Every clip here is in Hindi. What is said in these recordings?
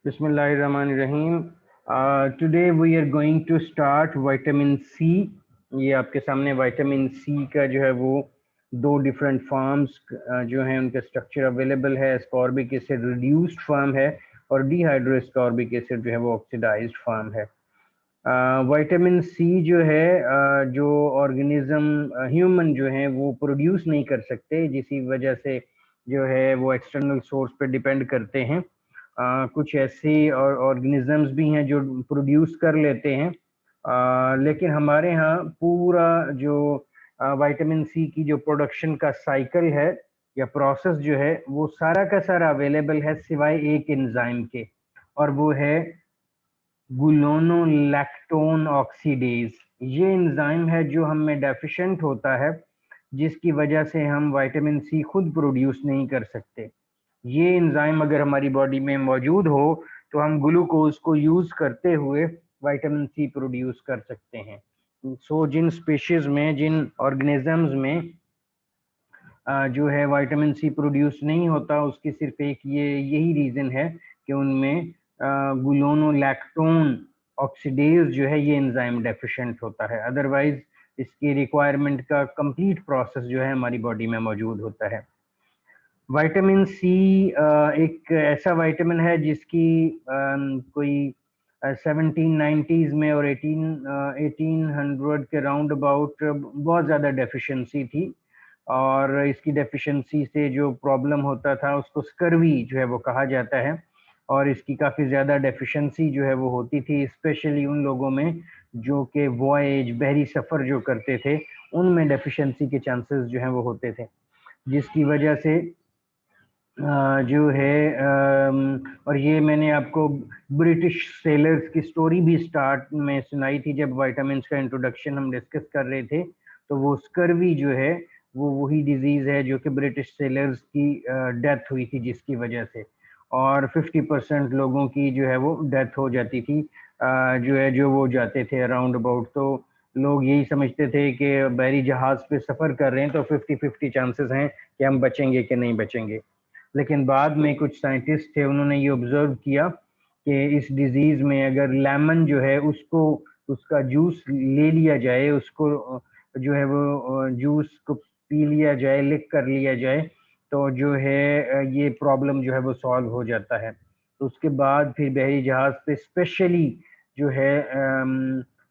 बिस्मिल्लाहिर्रहमानिर्रहीम। Today we are going to start vitamin C. ये आपके सामने विटामिन सी का जो है वो दो डिफरेंट फॉर्म्स जो हैं उनका स्ट्रक्चर अवेलेबल है। एस्कॉर्बिक एसिड रिड्यूस्ड फॉर्म है और डिहाइड्रो एस्कॉर्बिक एसिड जो है वो ऑक्सीडाइज्ड फॉर्म है। विटामिन सी जो है जो ऑर्गेनिज्म ह्यूमन जो है वो प्रोड्यूस नहीं कर सकते, जिसकी वजह से जो है वो एक्सटर्नल सोर्स पे डिपेंड करते हैं। कुछ ऐसे और ऑर्गेनिजम्स भी हैं जो प्रोड्यूस कर लेते हैं, लेकिन हमारे यहाँ पूरा जो विटामिन सी की जो प्रोडक्शन का साइकिल है या प्रोसेस जो है वो सारा का सारा अवेलेबल है सिवाय एक एंजाइम के, और वो है गुलोनोलैक्टोन ऑक्सीडेज। ये एंजाइम है जो हम में डेफिशिएंट होता है, जिसकी वजह से हम विटामिन सी खुद प्रोड्यूस नहीं कर सकते। ये एंजाइम अगर हमारी बॉडी में मौजूद हो तो हम ग्लूकोज को यूज करते हुए विटामिन सी प्रोड्यूस कर सकते हैं। सो जिन स्पीशीज में, जिन ऑर्गेनिजम्स में जो है विटामिन सी प्रोड्यूस नहीं होता, उसकी सिर्फ एक यही रीजन है कि उनमें गुलोनोलैक्टोन ऑक्सीडेज जो है ये एंजाइम डेफिशिएंट होता है। अदरवाइज इसकी रिक्वायरमेंट का कंप्लीट प्रोसेस जो है हमारी बॉडी में मौजूद होता है। विटामिन सी एक ऐसा विटामिन है जिसकी कोई 1790s में और 1800 के राउंड अबाउट बहुत ज़्यादा डेफिशिएंसी थी, और इसकी डेफिशिएंसी से जो प्रॉब्लम होता था उसको स्कर्वी जो है वो कहा जाता है। और इसकी काफ़ी ज़्यादा डेफिशिएंसी जो है वो होती थी, स्पेशली उन लोगों में जो कि वॉयेज बहरी सफ़र जो करते थे, उनमें डेफिशिएंसी के चांसेस जो हैं वो होते थे, जिसकी वजह से जो है और ये मैंने आपको ब्रिटिश सेलर्स की स्टोरी भी स्टार्ट में सुनाई थी जब विटामिन का इंट्रोडक्शन हम डिस्कस कर रहे थे। तो वो स्कर्वी जो है वो वही डिजीज है जो कि ब्रिटिश सेलर्स की डेथ हुई थी, जिसकी वजह से, और 50% लोगों की जो है वो डेथ हो जाती थी, जो है जो वो जाते थे अराउंड अबाउट। तो लोग यही समझते थे कि बहरी जहाज पे सफर कर रहे हैं तो 50-50 चांसेस हैं कि हम बचेंगे कि नहीं बचेंगे। लेकिन बाद में कुछ साइंटिस्ट थे, उन्होंने ये ऑब्जर्व किया कि इस डिजीज में अगर लेमन जो है उसको, उसका जूस ले लिया जाए, उसको जो है वो जूस को पी लिया जाए, लिक कर लिया जाए, तो जो है ये प्रॉब्लम जो है वो सॉल्व हो जाता है। तो उसके बाद फिर बहरी जहाज पे स्पेशली जो है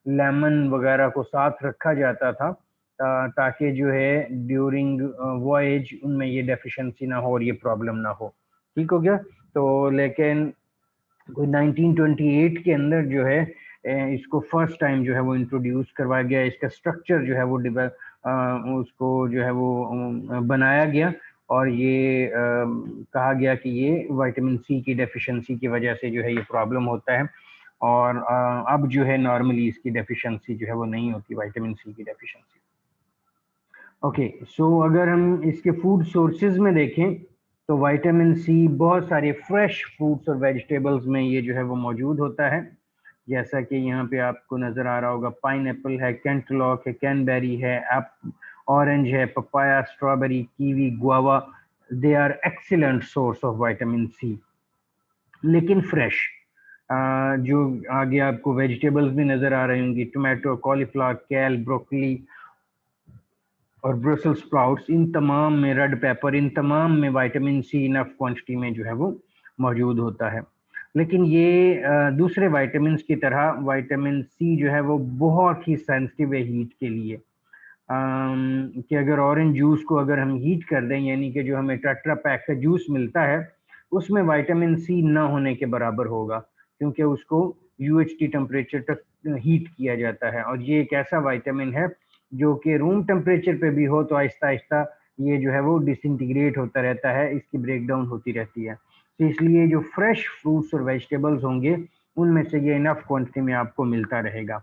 लेमन वगैरह को साथ रखा जाता था, ताकि जो है ड्यूरिंग वॉयज उनमें ये डेफिशिएंसी ना हो और ये प्रॉब्लम ना हो। ठीक हो गया। तो लेकिन कोई 1928 के अंदर जो है इसको फर्स्ट टाइम जो है वो इंट्रोड्यूस करवाया गया, इसका स्ट्रक्चर जो है वो उसको जो है वो बनाया गया, और ये कहा गया कि ये विटामिन सी की डेफिशिएंसी की वजह से जो है ये प्रॉब्लम होता है। और अब जो है नॉर्मली इसकी डेफिशिएंसी जो है वो नहीं होती, विटामिन सी की डेफिशिएंसी। ओके, सो अगर हम इसके फूड सोर्सेज में देखें तो विटामिन सी बहुत सारे फ्रेश फ्रूट्स और वेजिटेबल्स में ये जो है वो मौजूद होता है। जैसा कि यहाँ पे आपको नजर आ रहा होगा, पाइनएप्पल है, कैंटलॉक है, कैनबेरी है, ऑरेंज है, papaya, strawberry, kiwi, guava, they are excellent source of vitamin C, लेकिन फ्रेश। जो आगे आपको वेजिटेबल्स भी नजर आ रही होंगी, टोमेटो, कॉलीफ्लावर, केल, ब्रोकली और ब्रसेल स्प्राउट्स, इन तमाम में, रेड पेपर, इन तमाम में विटामिन सी इनफ क्वांटिटी में जो है वो मौजूद होता है। लेकिन ये दूसरे विटामिन की तरह विटामिन सी जो है वो बहुत ही सेंसिटिव है हीट के लिए। कि अगर ऑरेंज जूस को अगर हम हीट कर दें, यानी कि जो हमें टेट्रा पैक का जूस मिलता है उसमें विटामिन सी ना होने के बराबर होगा, क्योंकि उसको यूएचटी टेम्परेचर तक हीट किया जाता है। और ये एक ऐसा विटामिन है जो कि रूम टेम्परेचर पे भी हो तो आहिस्ता आहिस्ता ये जो है वो डिसइंटीग्रेट होता रहता है, इसकी ब्रेकडाउन होती रहती है। तो इसलिए जो फ्रेश फ्रूट्स और वेजिटेबल्स होंगे उनमें से ये इनफ क्वांटिटी में आपको मिलता रहेगा।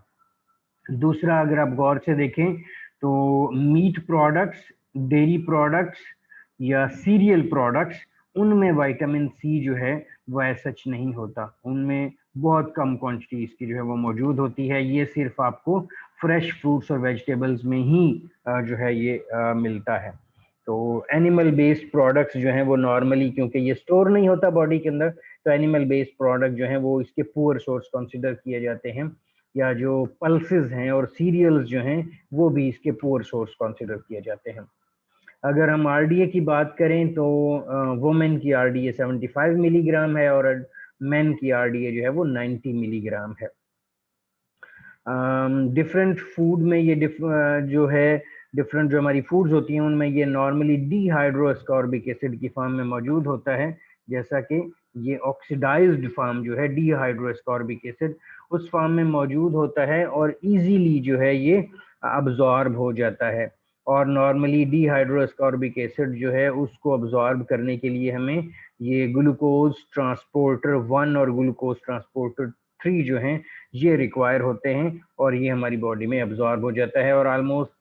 दूसरा, अगर आप गौर से देखें तो मीट प्रोडक्ट्स, डेयरी प्रोडक्ट्स या सीरियल प्रोडक्ट्स, उनमें विटामिन सी जो है वो ऐसा सच नहीं होता, उनमें बहुत कम क्वांटिटी इसकी जो है वो मौजूद होती है। ये सिर्फ आपको फ्रेश फ्रूट्स और वेजिटेबल्स में ही जो है ये मिलता है। तो एनिमल बेस्ड प्रोडक्ट्स जो हैं वो नॉर्मली, क्योंकि ये स्टोर नहीं होता बॉडी के अंदर, तो एनिमल बेस्ड प्रोडक्ट जो हैं वो इसके पुअर सोर्स कंसिडर किए जाते हैं, या जो पल्सेस हैं और सीरियल्स जो हैं वो भी इसके पुअर सोर्स कंसिडर किए जाते हैं। अगर हम आरडीए की बात करें तो वुमेन की आरडीए 75 मिलीग्राम है और मेन की आरडीए जो है वो 90 मिलीग्राम है। डिफरेंट फूड में ये जो है डिफरेंट जो हमारी फूड्स होती हैं उनमें ये नॉर्मली डीहाइड्रोएस्कॉर्बिक एसिड की फॉर्म में मौजूद होता है, जैसा कि ये ऑक्सीडाइज्ड फॉर्म जो है डीहाइड्रोएस्कॉर्बिक एसिड उस फॉर्म में मौजूद होता है और इजीली जो है ये अब्जॉर्ब हो जाता है। और नॉर्मली डीहाइड्रोएस्कॉर्बिक एसिड जो है उसको अब्जॉर्ब करने के लिए हमें ये ग्लूकोज ट्रांसपोर्टर 1 और ग्लूकोज ट्रांसपोर्टर 3 जो हैं ये रिक्वायर होते हैं और ये हमारी बॉडी में अब्जॉर्ब हो जाता है और ऑलमोस्ट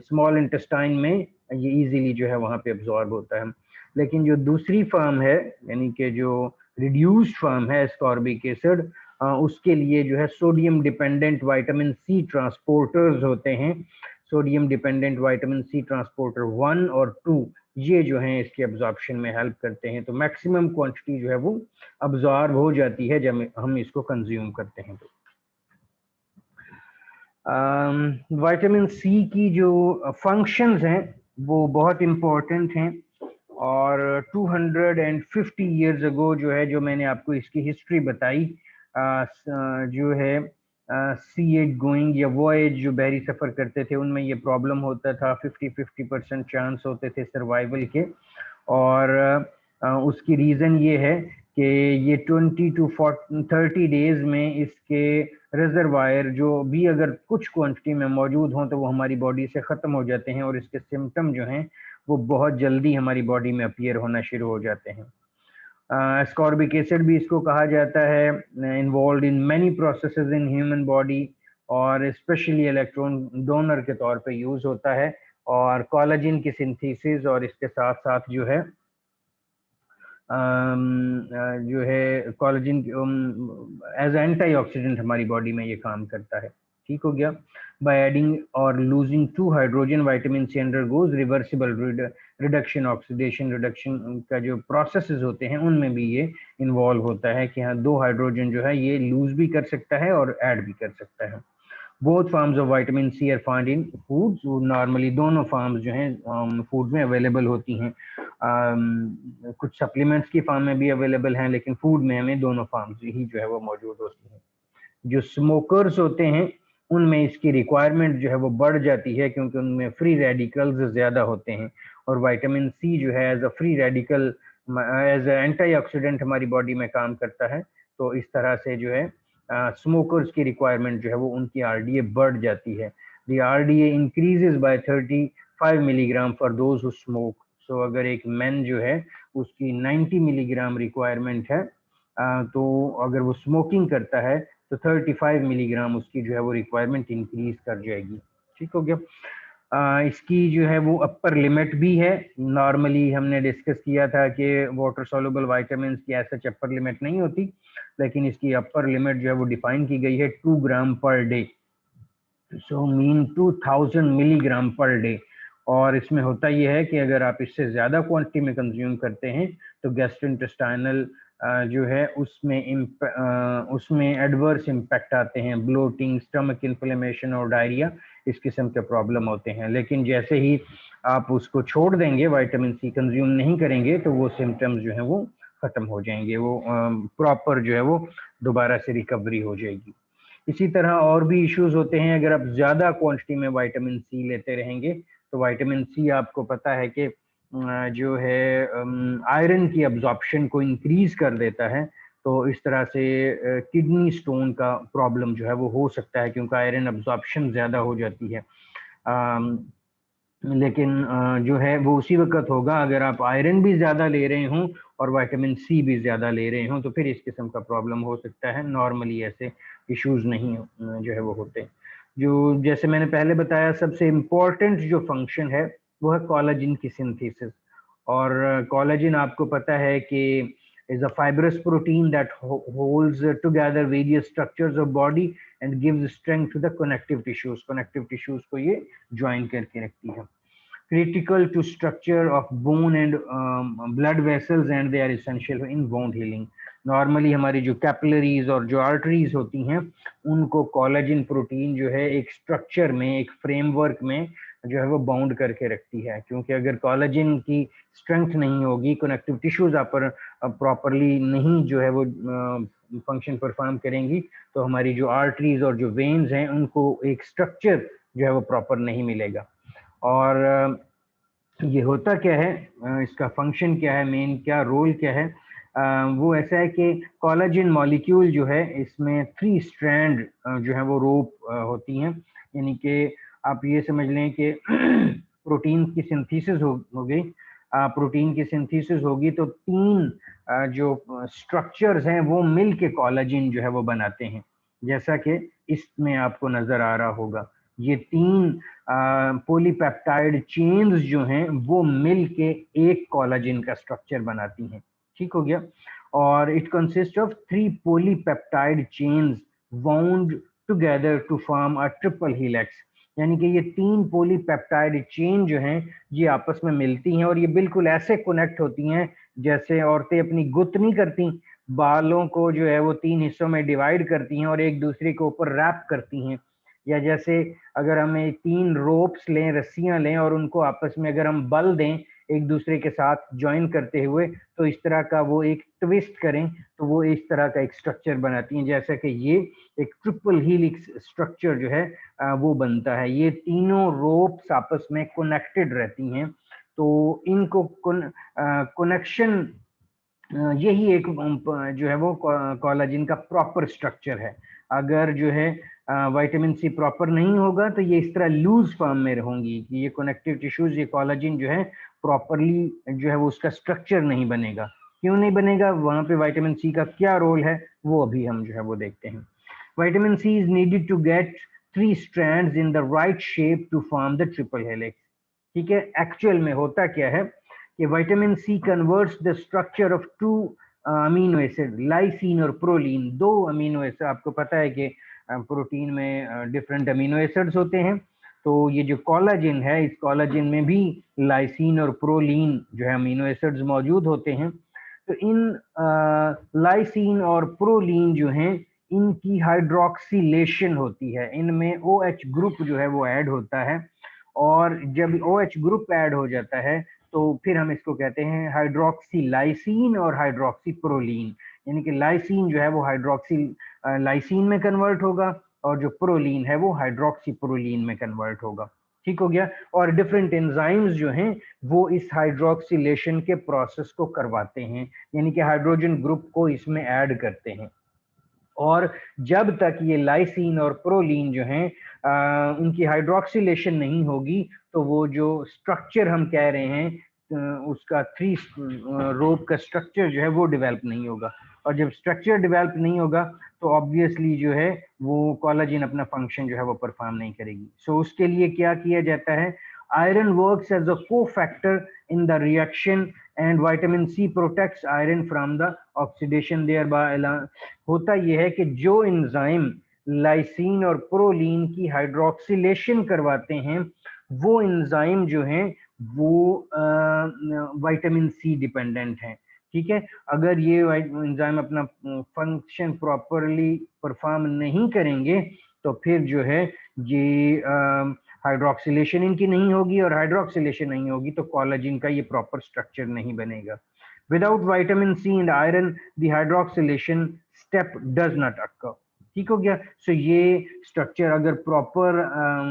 स्मॉल इंटेस्टाइन में ये इजीली जो है वहाँ पे अब्जॉर्ब होता है। लेकिन जो दूसरी फॉर्म है यानी कि जो रिड्यूस्ड फॉर्म है एस्कॉर्बिक एसिड, उसके लिए जो है sodium dependent vitamin C transporters होते हैं। Sodium dependent vitamin C transporter 1 और 2 ये जो हैं इसके अब्जॉर्प्शन में हेल्प करते हैं, तो मैक्सिमम क्वांटिटी जो है वो अब्जॉर्ब हो जाती है जब हम इसको कंज्यूम करते हैं। तो विटामिन सी की जो फंक्शंस हैं वो बहुत इम्पोर्टेंट हैं और 250 इयर्स अगो जो है जो मैंने आपको इसकी हिस्ट्री बताई, जो है सी एज गोइंग या वॉयज जो बहरी सफ़र करते थे उनमें ये प्रॉब्लम होता था, 50% चांस होते थे सर्वाइवल के। और उसकी रीज़न ये है कि ये 20 to 30 डेज में इसके रिजर्वायर जो भी अगर कुछ क्वांटिटी में मौजूद हों तो वो हमारी बॉडी से ख़त्म हो जाते हैं और इसके सिम्टम जो हैं वो बहुत जल्दी हमारी बॉडी में अपीयर होना शुरू हो जाते हैं। एस्कॉर्बिक एसिड भी इसको कहा जाता है, involve in many processes in human body और स्पेशली इलेक्ट्रॉन डोनर के तौर पे यूज़ होता है और कोलेजन की सिंथेसिस और इसके साथ साथ जो है कोलेजन एज एंटीऑक्सीडेंट हमारी बॉडी में ये काम करता है। ठीक हो गया। बाय एडिंग और losing 2 hydrogen vitamin C undergoes reversible reduction, oxidation reduction का जो प्रोसेसेस होते हैं उनमें भी ये इन्वॉल्व होता है कि हाँ 2 हाइड्रोजन जो है ये लूज भी कर सकता है और ऐड भी कर सकता है। Both forms of vitamin C are found in foods, normally दोनों फॉर्म्स जो हैं फूड में अवेलेबल होती हैं। कुछ सप्लीमेंट्स की फॉर्म में भी अवेलेबल हैं लेकिन फूड में हमें दोनों फॉर्म्स ही जो है वो मौजूद होती हैं। जो स्मोकर्स होते हैं उनमें इसकी रिक्वायरमेंट जो है वो बढ़ जाती है क्योंकि उनमें फ्री रेडिकल्स ज़्यादा होते हैं और विटामिन सी जो है as a free radical as antioxidant हमारी बॉडी में काम करता है। तो इस तरह से जो है स्मोकर्स की रिक्वायरमेंट जो है वो उनकी आरडीए बढ़ जाती है। The RDA increases by 35 milligram for those who smoke. So अगर एक मैन जो है उसकी 90 मिलीग्राम रिक्वायरमेंट है, तो अगर वो स्मोकिंग करता है तो 35 मिलीग्राम उसकी जो है वो रिक्वायरमेंट इंक्रीज कर जाएगी। ठीक हो गया। इसकी जो है वो अपर लिमिट भी है। नॉर्मली हमने डिस्कस किया था कि वाटर सॉल्युबल विटामिन्स की ऐसा अपर लिमिट नहीं होती, लेकिन इसकी अपर लिमिट जो है वो डिफाइन की गई है 2 gram per day, so mean 2000 milligram per day. और इसमें होता यह है कि अगर आप इससे ज़्यादा क्वांटिटी में कंज्यूम करते हैं तो गैस्ट्रोइंटेस्टाइनल जो है उसमें एडवर्स इम्पैक्ट आते हैं, ब्लोटिंग, स्टमक इन्फ्लेमेशन और डायरिया, इस किस्म के प्रॉब्लम होते हैं। लेकिन जैसे ही आप उसको छोड़ देंगे, विटामिन सी कंज्यूम नहीं करेंगे, तो वो सिम्टम्स जो हैं वो ख़त्म हो जाएंगे, वो प्रॉपर जो है वो दोबारा से रिकवरी हो जाएगी। इसी तरह और भी इश्यूज होते हैं। अगर आप ज़्यादा क्वांटिटी में विटामिन सी लेते रहेंगे तो विटामिन सी आपको पता है कि जो है आयरन की अब्जॉर्प्शन को इंक्रीज कर देता है, तो इस तरह से किडनी स्टोन का प्रॉब्लम जो है वो हो सकता है क्योंकि आयरन अब्जॉर्प्शन ज़्यादा हो जाती है। लेकिन जो है वो उसी वक्त होगा अगर आप आयरन भी ज़्यादा ले रहे हों और विटामिन सी भी ज़्यादा ले रहे हों, तो फिर इस किस्म का प्रॉब्लम हो सकता है। नॉर्मली ऐसे इश्यूज नहीं जो है वो होते। जो जैसे मैंने पहले बताया, सबसे इम्पोर्टेंट जो फंक्शन है वो है कोलेजन की सिंथेसिस। और कोलेजन आपको पता है कि is a fibrous protein that holds together various structures of body and gives strength to the connective tissues। connective tissues को ये join करके रखती है। critical to structure of bone and blood vessels and they are essential in wound healing. Normally हमारी जो कैपिलरीज और जो आर्टरीज होती हैं उनको कोलेजन प्रोटीन जो है एक स्ट्रक्चर में, एक फ्रेमवर्क में जो है वो बाउंड करके रखती है, क्योंकि अगर कोलेजन की स्ट्रेंथ नहीं होगी, कनेक्टिव टिश्यूज पर प्रॉपरली नहीं जो है वो फंक्शन परफॉर्म करेंगी, तो हमारी जो आर्टरीज और जो वेन्स हैं उनको एक स्ट्रक्चर जो है वो प्रॉपर नहीं मिलेगा। और ये होता क्या है, इसका फंक्शन क्या है, मेन क्या रोल क्या है, वो ऐसा है कि कोलेजन मॉलिक्यूल जो है इसमें 3 स्ट्रैंड जो है वो रोप होती हैं, यानी कि आप ये समझ लें कि प्रोटीन की सिंथेसिस हो गई, प्रोटीन की सिंथेसिस होगी तो 3 जो स्ट्रक्चर्स हैं वो मिल के कोलेजन जो है वो बनाते हैं, जैसा कि इसमें आपको नजर आ रहा होगा। ये 3 पॉलीपेप्टाइड चेन्स जो हैं वो मिल के एक कोलेजन का स्ट्रक्चर बनाती हैं, ठीक हो गया। और it consist of 3 polypeptide chains wound together to form a triple helix, यानी कि ये 3 पॉलीपेप्टाइड चेन जो हैं ये आपस में मिलती हैं और ये बिल्कुल ऐसे कनेक्ट होती हैं जैसे औरतें अपनी गुत्त नहीं करती, बालों को जो है वो 3 हिस्सों में डिवाइड करती हैं और एक दूसरे के ऊपर रैप करती हैं, या जैसे अगर हमें 3 रोप्स लें, रस्सियां लें और उनको आपस में अगर हम बल दें एक दूसरे के साथ ज्वाइन करते हुए, तो इस तरह का वो एक ट्विस्ट करें तो वो इस तरह का एक स्ट्रक्चर बनाती हैं, जैसा कि ये एक ट्रिपल हीलिक्स स्ट्रक्चर जो है वो बनता है। ये तीनों रोप्स आपस में कनेक्टेड रहती हैं, तो इनको कनेक्शन यही एक जो है वो कोलेजन का प्रॉपर स्ट्रक्चर है। अगर जो है विटामिन सी प्रॉपर नहीं होगा तो ये इस तरह लूज फॉर्म में होंगी कि ये कनेक्टिव टिश्यूज, ये कोलेजन जो है प्रॉपरली जो है वो उसका स्ट्रक्चर नहीं बनेगा। क्यों नहीं बनेगा, वहां पे विटामिन सी का क्या रोल है वो अभी हम जो है वो देखते हैं। Vitamin C is needed to get 3 strands in the right shape to form the triple helix। ठीक है, एक्चुअल में होता क्या है कि vitamin C converts the structure of 2 amino acid, lysine और प्रोलीन। 2 अमीनो एसिड, आपको पता है कि प्रोटीन में डिफरेंट अमीनो एसिड्स होते हैं, तो ये जो कोलेजन है इस कोलेजन में भी लाइसिन और प्रोलीन जो है अमीनो एसिड्स मौजूद होते हैं। तो इन लाइसिन और प्रोलीन जो हैं इनकी हाइड्रोक्सिलेशन होती है, इनमें OH ग्रुप जो है वो ऐड होता है, और जब OH ग्रुप ऐड हो जाता है तो फिर हम इसको कहते हैं हाइड्रोक्सी लाइसिन और हाइड्रोक्सी प्रोलीन, यानी कि लाइसिन जो है वो हाइड्रोक्सी लाइसिन में कन्वर्ट होगा और जो प्रोलीन है वो हाइड्रोक्सी प्रोलीन में कन्वर्ट होगा, ठीक हो गया। और डिफरेंट एंजाइम्स जो हैं वो इस हाइड्रोक्सिलेशन के प्रोसेस को करवाते हैं, यानी कि हाइड्रोजन ग्रुप को इसमें ऐड करते हैं। और जब तक ये लाइसिन और प्रोलीन जो हैं उनकी हाइड्रोक्सिलेशन नहीं होगी तो वो जो स्ट्रक्चर हम कह रहे हैं उसका 3 रोप का स्ट्रक्चर जो है वो डेवलप नहीं होगा, और जब स्ट्रक्चर डेवलप नहीं होगा तो ऑब्वियसली जो है वो कोलेजन अपना फंक्शन जो है वो परफॉर्म नहीं करेगी। सो उसके लिए क्या किया जाता है, iron works as a cofactor in the reaction and vitamin C protects iron from the oxidation thereby. होता यह है कि जो एंजाइम लाइसिन और प्रोलीन की हाइड्रोक्सिलेशन करवाते हैं वो एंजाइम जो हैं वो विटामिन सी डिपेंडेंट हैं, ठीक है। अगर ये एंजाइम अपना फंक्शन प्रॉपरली परफॉर्म नहीं करेंगे तो फिर जो है ये हाइड्रोक्सिलेशन इनकी नहीं होगी, और हाइड्रोक्सिलेशन नहीं होगी तो कोलेजन का ये प्रॉपर स्ट्रक्चर नहीं बनेगा। Without vitamin C and iron the hydroxylation step does not occur, ठीक हो गया। सो ये स्ट्रक्चर अगर प्रॉपर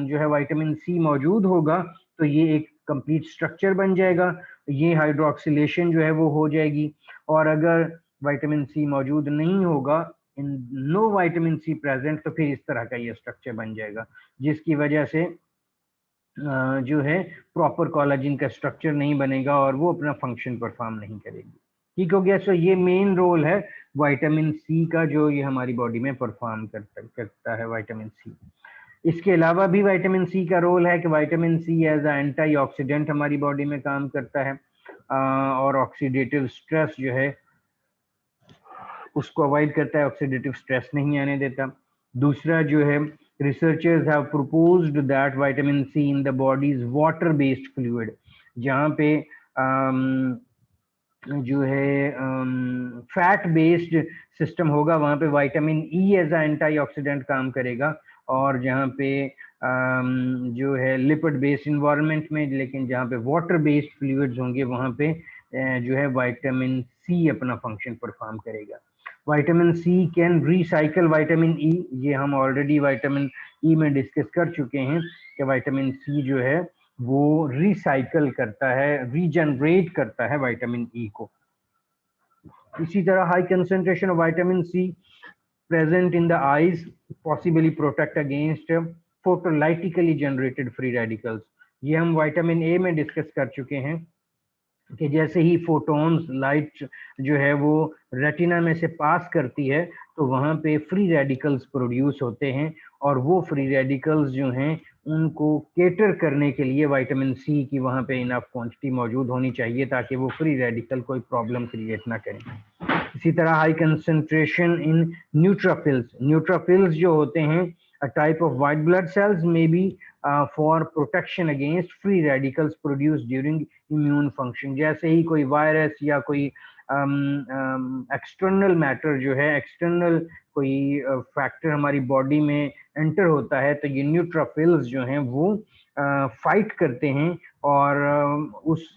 जो है विटामिन सी मौजूद होगा तो ये एक कंप्लीट स्ट्रक्चर बन जाएगा, ये हाइड्रोक्सिलेशन जो है वो हो जाएगी। और अगर विटामिन सी मौजूद नहीं होगा, in no vitamin C present, तो फिर इस तरह का ये स्ट्रक्चर बन जाएगा, जिसकी वजह से जो है प्रॉपर कोलेजन का स्ट्रक्चर नहीं बनेगा और वो अपना फंक्शन परफॉर्म नहीं करेगी, ठीक हो गया। सो ये मेन रोल है विटामिन सी का जो ये हमारी बॉडी में परफॉर्म करता है विटामिन सी। इसके अलावा भी विटामिन सी का रोल है कि vitamin C as a antioxidant हमारी बॉडी में काम करता है और ऑक्सीडेटिव स्ट्रेस जो है उसको अवॉइड करता है, ऑक्सीडेटिव स्ट्रेस नहीं आने देता। दूसरा जो है Researchers have proposed that vitamin C in the body is water-based fluid, जहाँ पे जो है फैट बेस्ड सिस्टम होगा वहाँ पे vitamin E as a antioxidant काम करेगा, और जहाँ पे जो है लिपिड बेस्ड इन्वायरमेंट में, लेकिन जहाँ पे वाटर बेस्ड फ्लूइड्स होंगे वहाँ पे जो है विटामिन सी अपना फंक्शन परफॉर्म करेगा। Vitamin C can recycle vitamin E, ये हम ऑलरेडी विटामिन ई में डिस्कस कर चुके हैं कि विटामिन सी जो है वो रिसाइकल करता है, रीजनरेट करता है विटामिन ई को। इसी तरह high concentration of vitamin C present in the eyes possibly protect against photolytically generated free radicals. ये हम विटामिन ए में डिस्कस कर चुके हैं कि जैसे ही फोटॉन्स लाइट जो है वो रेटिना में से पास करती है तो वहाँ पे फ्री रेडिकल्स प्रोड्यूस होते हैं, और वो फ्री रेडिकल्स जो हैं उनको केटर करने के लिए विटामिन सी की वहाँ पे इनफ क्वांटिटी मौजूद होनी चाहिए ताकि वो फ्री रेडिकल कोई प्रॉब्लम क्रिएट ना करें। इसी तरह high concentration in neutrophils, neutrophils जो होते हैं a type of white blood cells may be for protection against free radicals produced during immune function। जैसे ही कोई वायरस या कोई एक्सटर्नल मैटर जो है, एक्सटर्नल कोई फैक्टर हमारी बॉडी में एंटर होता है तो ये न्यूट्रोफिल्स जो हैं वो फाइट करते हैं और उस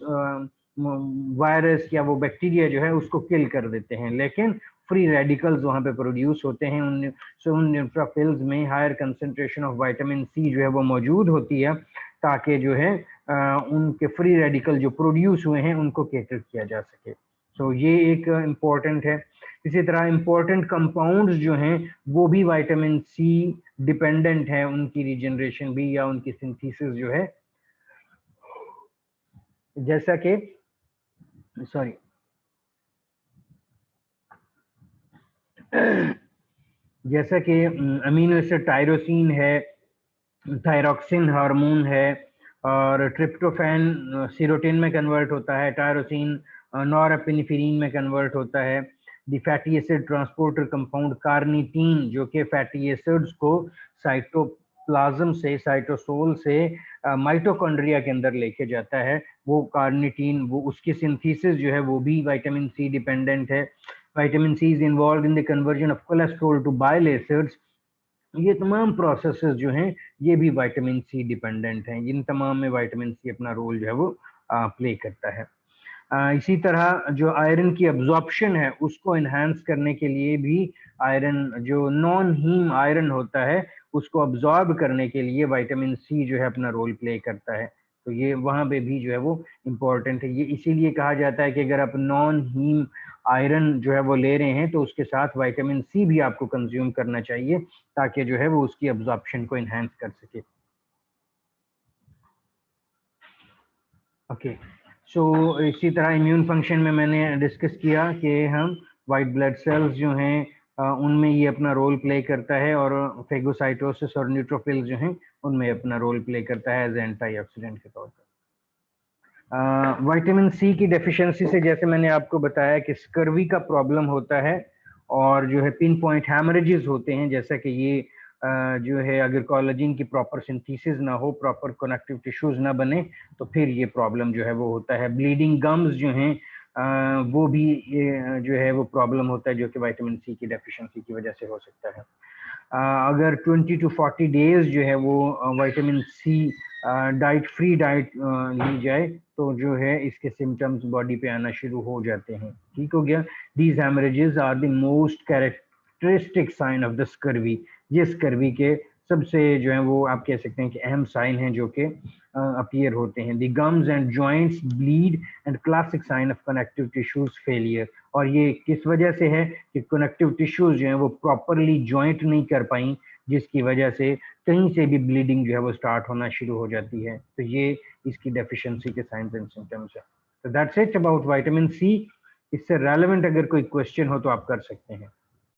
वायरस या वो बैक्टीरिया जो है उसको किल कर देते हैं, लेकिन फ्री रेडिकल्स वहाँ पे प्रोड्यूस होते हैं। उन न्यूट्रोफिल्स में higher concentration of vitamin C जो है वो मौजूद होती है ताकि जो है उनके फ्री रेडिकल जो प्रोड्यूस हुए हैं उनको केटर किया जा सके। सो ये एक इम्पोर्टेंट है। इसी तरह इम्पोर्टेंट कंपाउंड्स जो हैं वो भी विटामिन सी डिपेंडेंट है, उनकी रिजनरेशन भी या उनकी सिंथेसिस जो है, जैसा कि जैसा कि अमीनो एसिड टायरोसिन है, थायरॉक्सिन हार्मोन है, और ट्रिप्टोफैन सीरोटिन में कन्वर्ट होता है, टायरोसिन नॉरएपिनेफ्रिन में कन्वर्ट होता है। The fatty acid transporter compound carnitine जो कि फैटी एसिड्स को साइटोप्लाज्म से, साइटोसोल से माइटोकॉन्ड्रिया के अंदर लेके जाता है, वो कार्निटीन, वो उसकी सिंथेसिस जो है वो भी विटामिन सी डिपेंडेंट है। Vitamin C is involve in the conversion of cholesterol to bile acids. ये तमाम प्रोसेसेस जो हैं ये भी विटामिन सी डिपेंडेंट हैं, इन तमाम में विटामिन सी अपना रोल जो है वो प्ले करता है। इसी तरह जो आयरन की एब्जॉर्प्शन है उसको इन्हांस करने के लिए भी आयरन, जो नॉन हीम आयरन होता है उसको अब्जॉर्ब करने के लिए विटामिन सी जो है अपना रोल प्ले करता है। तो ये वहाँ पे भी जो है वो इम्पोर्टेंट है। ये इसीलिए कहा जाता है कि अगर आप नॉन हीम आयरन जो है वो ले रहे हैं तो उसके साथ विटामिन सी भी आपको कंज्यूम करना चाहिए ताकि जो है वो उसकी एब्जॉर्प्शन को इन्हांस कर सके। ओके, सो इसी तरह इम्यून फंक्शन में मैंने डिस्कस किया कि हम वाइट ब्लड सेल्स जो हैं उनमें ये अपना रोल प्ले करता है, और फेगोसाइटोसिस और न्यूट्रोफिल्स जो हैं उनमें अपना रोल प्ले करता है एज एंटीऑक्सीडेंट के तौर पर। विटामिन सी की डेफिशिएंसी से जैसे मैंने आपको बताया कि स्कर्वी का प्रॉब्लम होता है और जो है पिन पॉइंट हैमरेजेस होते हैं, जैसा कि ये जो है अगर कोलेजन की प्रॉपर सिंथेसिस ना हो, प्रॉपर कनेक्टिव टिश्यूज ना बने तो फिर ये प्रॉब्लम जो है वो होता है। ब्लीडिंग गम्स जो हैं वो भी ये जो है वो प्रॉब्लम होता है जो कि विटामिन सी की डेफिशिएंसी की वजह से हो सकता है। अगर 20 to 40 डेज जो है वो vitamin C diet free diet ली जाए तो जो है इसके सिम्टम्स बॉडी पे आना शुरू हो जाते हैं। ठीक हो गया। These haemorrhages are the most characteristic sign of the scurvy. ये स्कर्वी के सबसे जो है वो आप कह सकते हैं कि अहम साइन हैं जो कि अपीयर होते हैं। The gums and joints bleed and classic sign of connective tissues failure. और ये किस वजह से है कि कनेक्टिव टिश्यूज जो है वो प्रॉपरली जॉइंट नहीं कर पाई, जिसकी वजह से कहीं से भी ब्लीडिंग जो है वो स्टार्ट होना शुरू हो जाती है। तो ये इसकी डेफिशिएंसी के साइंस एंड सिम्टम्स है। तो that's it about vitamin C. इससे रेलेवेंट अगर कोई क्वेश्चन हो तो आप कर सकते हैं।